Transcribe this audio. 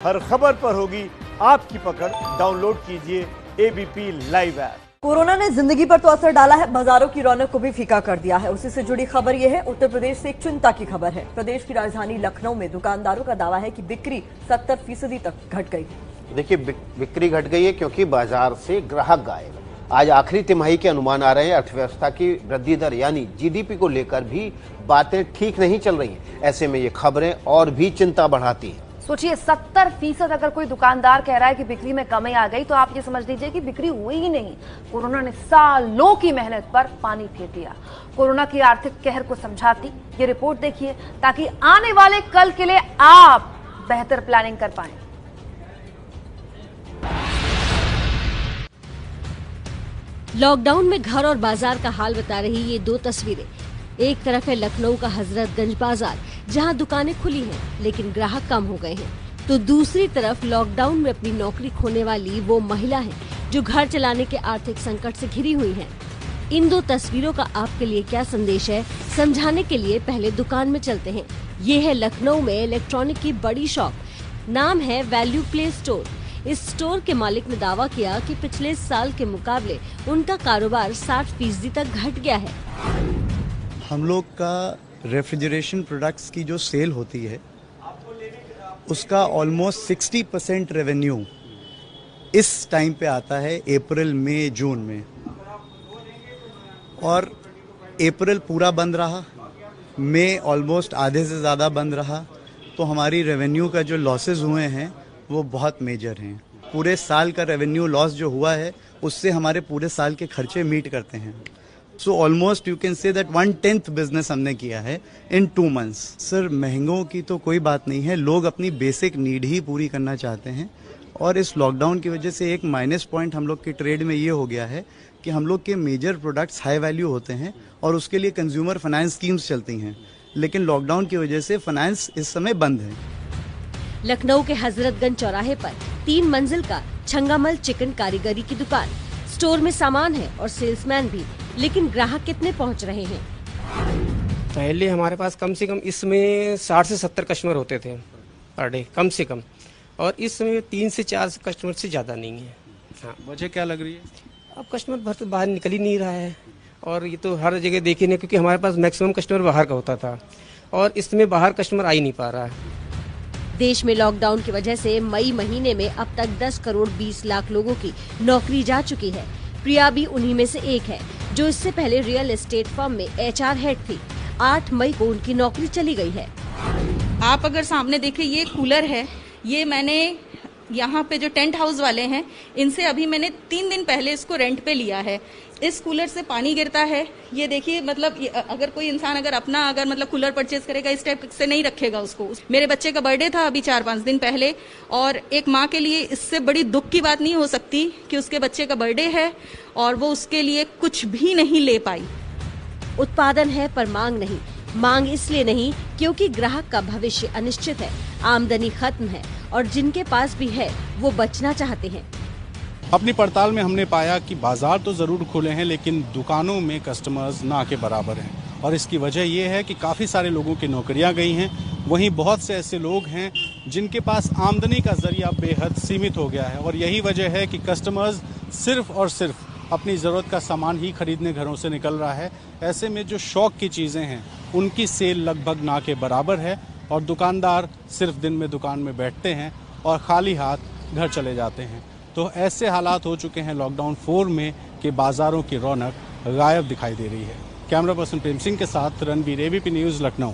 हर खबर पर होगी आपकी पकड़। डाउनलोड कीजिए एबीपी लाइव ऐप। कोरोना ने जिंदगी पर तो असर डाला है, बाजारों की रौनक को भी फीका कर दिया है। उसी से जुड़ी खबर यह है, उत्तर प्रदेश से एक चिंता की खबर है। प्रदेश की राजधानी लखनऊ में दुकानदारों का दावा है कि बिक्री 70% तक घट गई। देखिए, बिक्री घट गई है क्योंकि बाजार से ग्राहक गायब। आज आखिरी तिमाही के अनुमान आ रहे हैं। अर्थव्यवस्था की वृद्धि दर यानी जीडीपी को लेकर भी बातें ठीक नहीं चल रही हैं। ऐसे में ये खबरें और भी चिंता बढ़ाती हैं। सोचिए, 70% अगर कोई दुकानदार कह रहा है कि बिक्री में कमी आ गई, तो आप ये समझ लीजिए कि बिक्री हुई ही नहीं। कोरोना ने सालों की मेहनत पर पानी फेर दिया। कोरोना की आर्थिक कहर को समझाती ये रिपोर्ट देखिए, ताकि आने वाले कल के लिए आप बेहतर प्लानिंग कर पाएं। लॉकडाउन में घर और बाजार का हाल बता रही ये दो तस्वीरें। एक तरफ है लखनऊ का हजरतगंज बाजार, जहां दुकानें खुली हैं लेकिन ग्राहक कम हो गए हैं, तो दूसरी तरफ लॉकडाउन में अपनी नौकरी खोने वाली वो महिला है जो घर चलाने के आर्थिक संकट से घिरी हुई हैं। इन दो तस्वीरों का आपके लिए क्या संदेश है, समझाने के लिए पहले दुकान में चलते हैं। ये है लखनऊ में इलेक्ट्रॉनिक की बड़ी शॉप, नाम है वैल्यू प्ले स्टोर। इस स्टोर के मालिक ने दावा किया कि पिछले साल के मुकाबले उनका कारोबार 60% तक घट गया है। हम लोग का रेफ्रिजरेशन प्रोडक्ट्स की जो सेल होती है उसका ऑलमोस्ट 60% रेवेन्यू इस टाइम पे आता है, अप्रैल मई जून में। और अप्रैल पूरा बंद रहा, मई ऑलमोस्ट आधे से ज़्यादा बंद रहा, तो हमारी रेवेन्यू का जो लॉसेस हुए हैं वो बहुत मेजर हैं। पूरे साल का रेवेन्यू लॉस जो हुआ है उससे हमारे पूरे साल के खर्चे मीट करते हैं। So almost you can say that 1/10 business हमने किया है इन 2 मंथ्स। सर, महंगों की तो कोई बात नहीं है, लोग अपनी बेसिक नीड ही पूरी करना चाहते हैं। और इस लॉकडाउन की वजह से एक माइनस पॉइंट हम लोग की ट्रेड में ये हो गया है कि हम लोग के मेजर प्रोडक्ट्स हाई वैल्यू होते हैं और उसके लिए कंज्यूमर फाइनेंस स्कीम्स चलती हैं, लेकिन लॉकडाउन की वजह से फाइनेंस इस समय बंद है। लखनऊ के हजरतगंज चौराहे पर 3 मंजिल का छंगामल चिकन कारीगरी की दुकान। स्टोर में सामान है और सेल्समैन भी, लेकिन ग्राहक कितने पहुंच रहे हैं? पहले हमारे पास कम से कम इसमें 60 से 70 कस्टमर होते थे पर डे, कम से कम। और इस समय 3 से 4 कस्टमर से ज़्यादा नहीं है। हाँ, वजह क्या लग रही है? अब कस्टमर भर तो बाहर निकल ही नहीं रहा है, और ये तो हर जगह देखिए ना, क्योंकि हमारे पास मैक्सिमम कस्टमर बाहर का होता था और इस समय बाहर कस्टमर आ ही नहीं पा रहा है। देश में लॉकडाउन की वजह से मई महीने में अब तक 10 करोड़ 20 लाख लोगों की नौकरी जा चुकी है। प्रिया भी उन्हीं में से एक है, जो इससे पहले रियल एस्टेट फर्म में HR हेड थी। 8 मई को उनकी नौकरी चली गई है। आप अगर सामने देखें, ये कूलर है, ये मैंने यहाँ पे जो टेंट हाउस वाले हैं इनसे अभी मैंने 3 दिन पहले इसको रेंट पे लिया है। इस कूलर से पानी गिरता है, ये देखिए। मतलब अगर कोई इंसान अगर मतलब कूलर परचेज करेगा, इस टाइप से नहीं रखेगा उसको। मेरे बच्चे का बर्थडे था अभी 4-5 दिन पहले, और एक माँ के लिए इससे बड़ी दुख की बात नहीं हो सकती कि उसके बच्चे का बर्थडे है और वो उसके लिए कुछ भी नहीं ले पाई। उत्पादन है पर मांग नहीं। मांग इसलिए नहीं क्योंकि ग्राहक का भविष्य अनिश्चित है, आमदनी खत्म है और जिनके पास भी है वो बचना चाहते हैं। अपनी पड़ताल में हमने पाया कि बाजार तो जरूर खुले हैं, लेकिन दुकानों में कस्टमर्स ना के बराबर हैं। और इसकी वजह यह है कि काफ़ी सारे लोगों की नौकरियां गई हैं। वहीं बहुत से ऐसे लोग हैं जिनके पास आमदनी का जरिया बेहद सीमित हो गया है, और यही वजह है कि कस्टमर्स सिर्फ और सिर्फ अपनी ज़रूरत का सामान ही खरीदने घरों से निकल रहा है। ऐसे में जो शौक की चीज़ें हैं उनकी सेल लगभग ना के बराबर है, और दुकानदार सिर्फ दिन में दुकान में बैठते हैं और खाली हाथ घर चले जाते हैं। तो ऐसे हालात हो चुके हैं लॉकडाउन 4 में कि बाज़ारों की रौनक गायब दिखाई दे रही है। कैमरा पर्सन प्रेम सिंह के साथ रणबीर, ABP न्यूज़, लखनऊ।